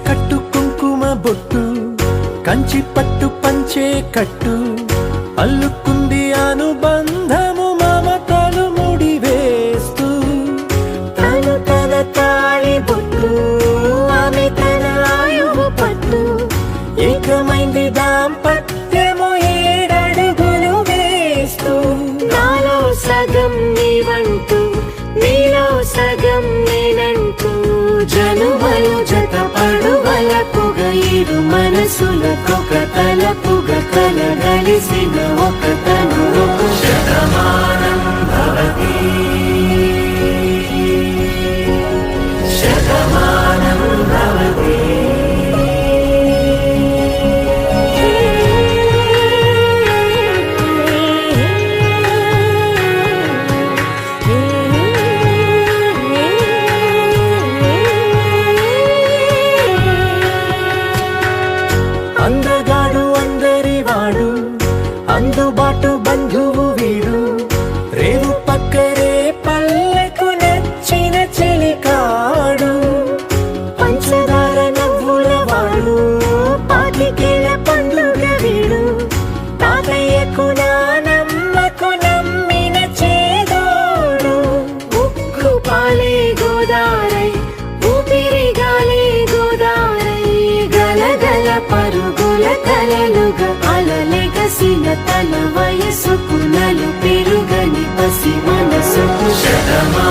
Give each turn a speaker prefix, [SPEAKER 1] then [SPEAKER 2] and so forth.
[SPEAKER 1] కట్టు కుంకుమ బొట్టు కంచి పట్టు పంచే కట్టు అల్లుకుంది అనుబంధము మమతలు ముడివేస్తూ
[SPEAKER 2] తను తన తాళి బొట్టు ఆమె తన ఆయువు పట్టు
[SPEAKER 1] ఏకమైంది దాంపత్యము ఏడడుగులు వేస్తూ
[SPEAKER 2] నాలో సగం నీవంటూ నీలో సగం నేనంటూ జనుమలు జతపడు వలపుగ ఇరు మనసులకొక తలపుగ కలగలిసిన ఒక తను
[SPEAKER 1] శతమానం భవతి శతమానం భవతి అందగాడు అందరివాడు అందుబాటు బంధువు వీడు రేవు పక్కరే పల్లెకు నచ్చిన చెలికాడు
[SPEAKER 2] పంచదార నవ్వుల వాడు పాతికేల పండుగ వీడు
[SPEAKER 1] తాతయ్యకు నానమ్మకు నమ్మిన చేదోడు
[SPEAKER 2] ఉక్కు పాలే గోదారై ఊపిరి గాలే గోదారై గలగల పరుగుల కలలుగా అలలెగసిన తన వయసుకు నలు పెరుగని పసి మనసుకు
[SPEAKER 1] శతమా